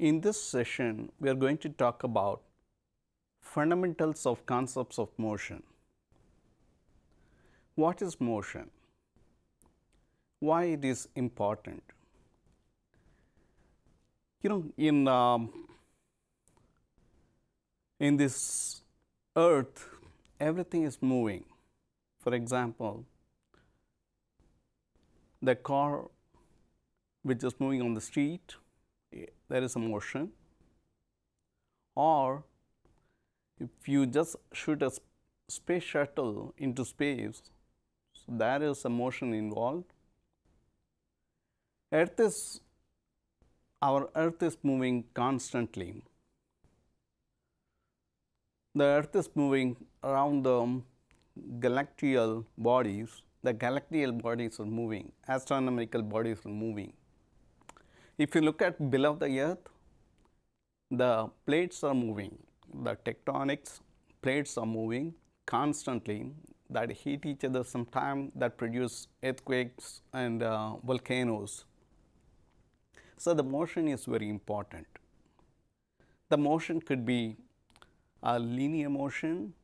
In this session, we are going to talk about fundamentals of concepts of motion. What is motion? Why it is important? In this earth, everything is moving. For example, the car which is moving on the street, there is a motion. Or if you just shoot a space shuttle into space, so there is a motion involved. Our Earth is moving constantly. The Earth is moving around the galactical bodies. The galactical bodies are moving, astronomical bodies are moving. If you look at below the Earth, the plates are moving. The tectonics plates are moving constantly that hit each other sometime, that produce earthquakes and volcanoes. So the motion is very important. The motion could be a linear motion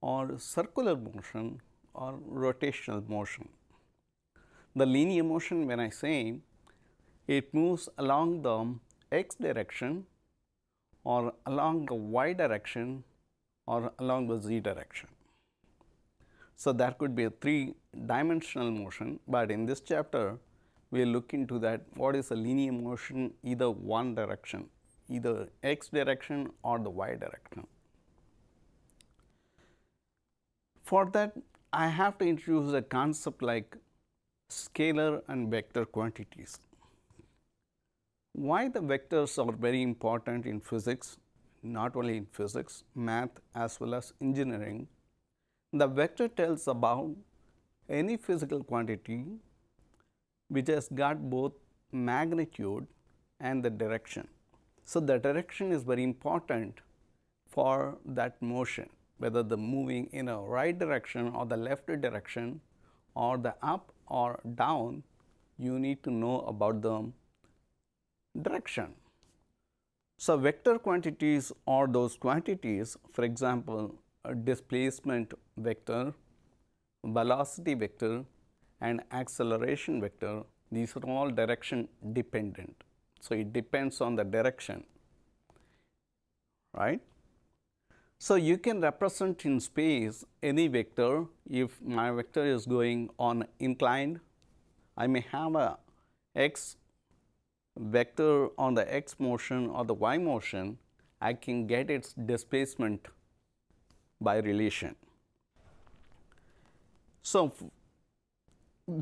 or circular motion or rotational motion. The linear motion, when I say, it moves along the x direction or along the y direction or along the z direction. So there could be a three-dimensional motion, but in this chapter we will look into that what is a linear motion, either one direction, either x direction or the y direction. For that, I have to introduce a concept like scalar and vector quantities. Why the vectors are very important in physics, not only in physics, math as well as engineering. The vector tells about any physical quantity which has got both magnitude and the direction. So the direction is very important for that motion, whether the moving in a right direction or the left direction or the up or down, you need to know about the direction. So vector quantities are those quantities, for example, a displacement vector, velocity vector and acceleration vector. These are all direction dependent. So it depends on the direction, right? So you can represent in space any vector. If my vector is going on inclined, I may have a x vector on the x motion or the y motion. I can get its displacement by relation. So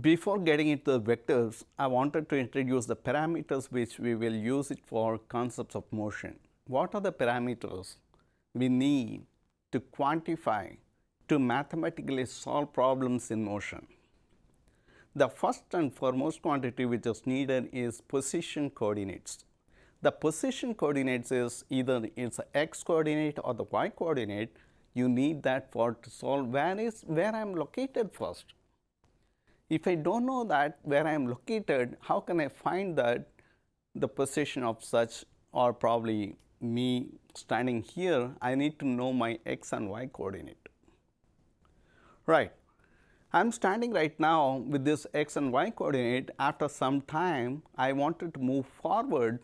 before getting into the vectors, I wanted to introduce the parameters which we will use it for concepts of motion. What are the parameters we need to quantify, to mathematically solve problems in motion? The first and foremost quantity which is needed is position coordinates. The position coordinates is either it's a x coordinate or the y coordinate. You need that for to solve where I am located first. If I don't know that where I am located, how can I find that the position of such, or probably me standing here, I need to know my x and y coordinate. Right. I am standing right now with this x and y coordinate. After some time, I wanted to move forward.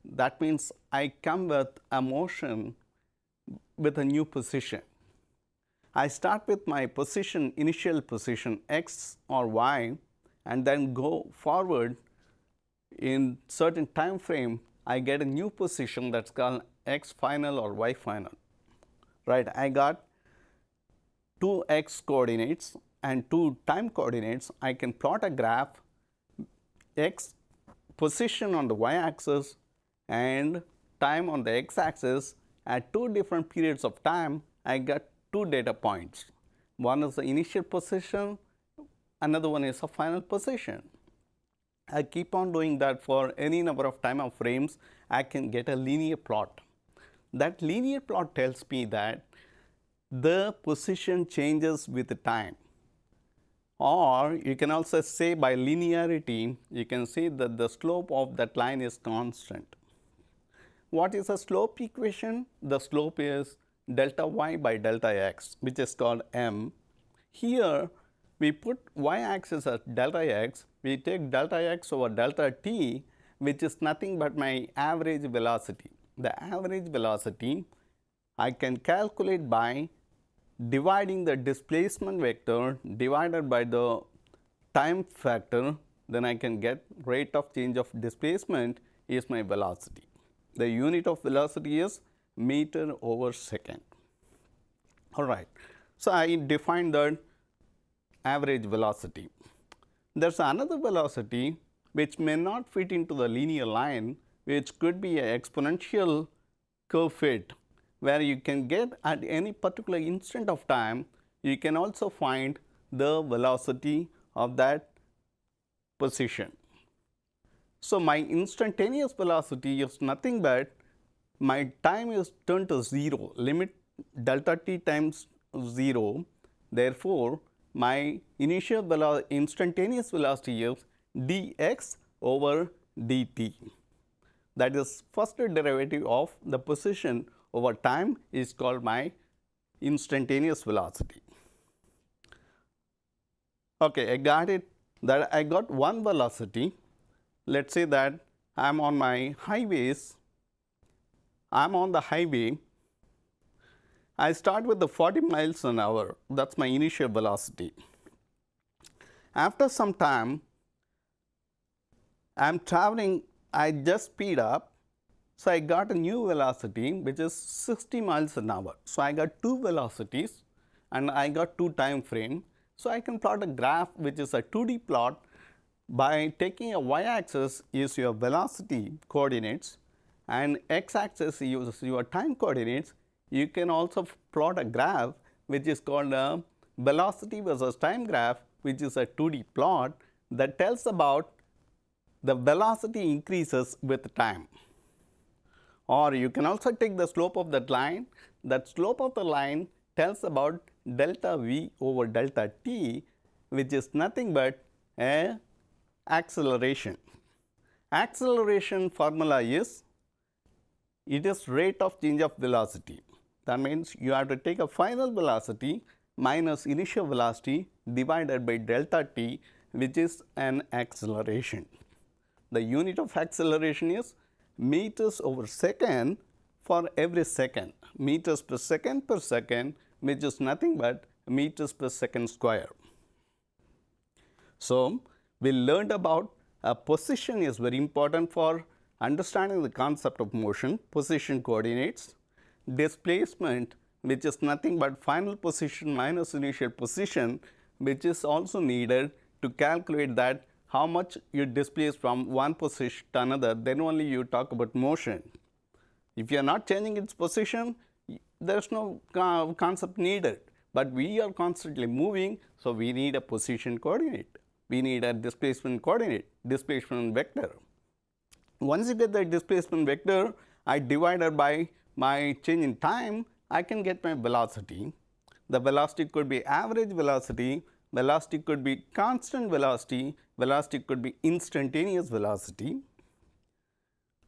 That means I come with a motion with a new position. I start with my position, initial position x or y, and then go forward in certain time frame. I get a new position that's called x final or y final. Right? I got two x coordinates and two time coordinates. I can plot a graph, x position on the y axis and time on the x axis. At two different periods of time, I got two data points. One is the initial position, another one is a final position. I keep on doing that for any number of time of frames. I can get a linear plot. That linear plot tells me that the position changes with the time. Or you can also say by linearity, you can say that the slope of that line is constant. What is a slope equation? The slope is delta y by delta x, which is called m. Here we put y-axis as delta x, we take delta x over delta t, which is nothing but my average velocity. The average velocity I can calculate by dividing the displacement vector divided by the time factor, then I can get rate of change of displacement is my velocity. The unit of velocity is meter over second. All right. So, I defined the average velocity. There is another velocity which may not fit into the linear line, which could be an exponential curve fit, where you can get at any particular instant of time, you can also find the velocity of that position. So, my instantaneous velocity is nothing but my time is turned to 0, limit delta t times 0. Therefore, my initial instantaneous velocity is dx over dt. That is first derivative of the position over time is called my instantaneous velocity. Okay, I got it, that I got one velocity. Let us say that I am on my highways, I am on the highway, I start with the 40 miles an hour, that is my initial velocity. After some time, I am traveling, I just speed up, so I got a new velocity which is 60 miles an hour. So, I got two velocities and I got two time frame. So, I can plot a graph which is a 2D plot by taking a y-axis is your velocity coordinates and x-axis is your time coordinates. You can also plot a graph which is called a velocity versus time graph, which is a 2D plot that tells about the velocity increases with time. Or you can also take the slope of that line. That slope of the line tells about delta v over delta t, which is nothing but a acceleration. Acceleration formula is, it is rate of change of velocity. That means you have to take a final velocity minus initial velocity divided by delta t, which is an acceleration. The unit of acceleration is meters over second for every second, meters per second, which is nothing but meters per second square. So, we learned about a position is very important for understanding the concept of motion, position coordinates, displacement, which is nothing but final position minus initial position, which is also needed to calculate that how much you displace from one position to another, then only you talk about motion. If you are not changing its position, there is no concept needed, but we are constantly moving, so we need a position coordinate. We need a displacement coordinate, displacement vector. Once you get the displacement vector, I divide it by my change in time, I can get my velocity. The velocity could be average velocity, velocity could be constant velocity, velocity could be instantaneous velocity.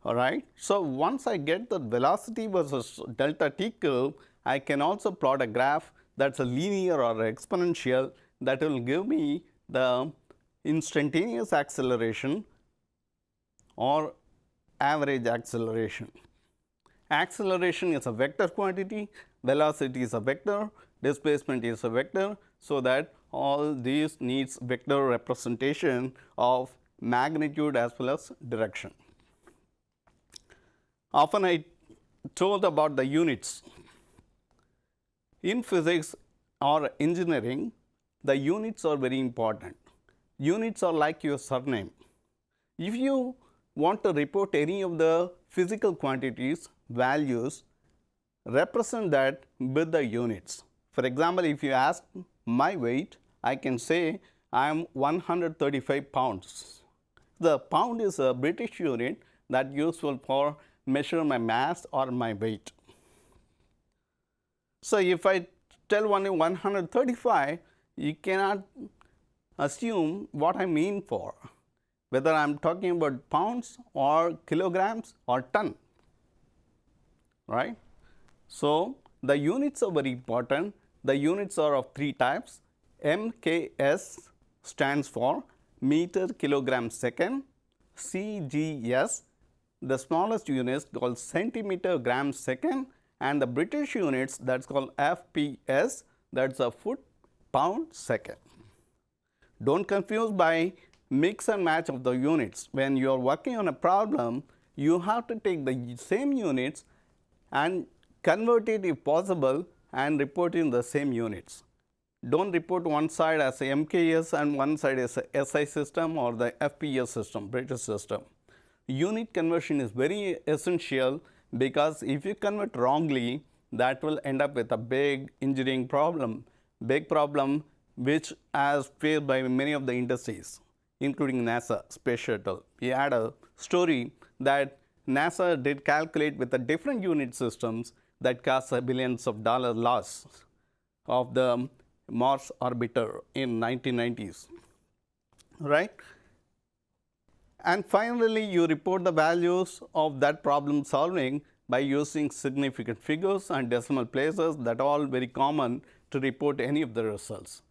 All right. So, once I get the velocity versus delta t curve, I can also plot a graph that is a linear or exponential that will give me the instantaneous acceleration or average acceleration. Acceleration is a vector quantity, velocity is a vector, displacement is a vector. So, that all these needs vector representation of magnitude as well as direction. Often I told about the units. In physics or engineering, the units are very important. Units are like your surname. If you want to report any of the physical quantities, values, represent that with the units. For example, if you ask my weight, I can say I am 135 pounds. The pound is a British unit that useful for measure my mass or my weight. So, if I tell only 135, you cannot assume what I mean for, whether I am talking about pounds or kilograms or ton, right. So, the units are very important. The units are of three types. MKS stands for meter kilogram second. CGS, the smallest units called centimeter gram second, and the British units that's called FPS, that's a foot pound second. Don't confuse by mix and match of the units. When you are working on a problem, you have to take the same units and convert it if possible and report in the same units. Don't report one side as a MKS and one side as a SI system or the FPS system, British system. Unit conversion is very essential because if you convert wrongly, that will end up with a big engineering problem, which as faced by many of the industries, including NASA Space Shuttle. We had a story that NASA did calculate with the different unit systems that caused billions of dollars loss of the Mars orbiter in 1990s, right? And finally, you report the values of that problem solving by using significant figures and decimal places that are all very common to report any of the results.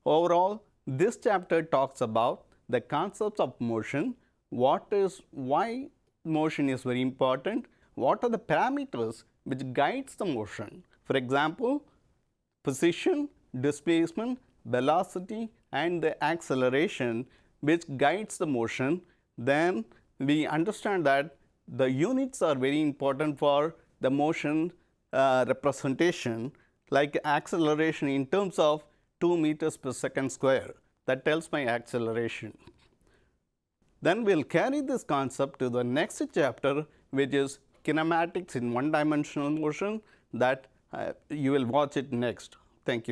Overall, this chapter talks about the concepts of motion, why motion is very important, what are the parameters which guides the motion. For example, position, displacement, velocity and the acceleration which guides the motion. Then we understand that the units are very important for the motion representation, like acceleration in terms of 2 meters per second square, that tells my acceleration. Then we will carry this concept to the next chapter, which is kinematics in one-dimensional motion, that you will watch it next. Thank you.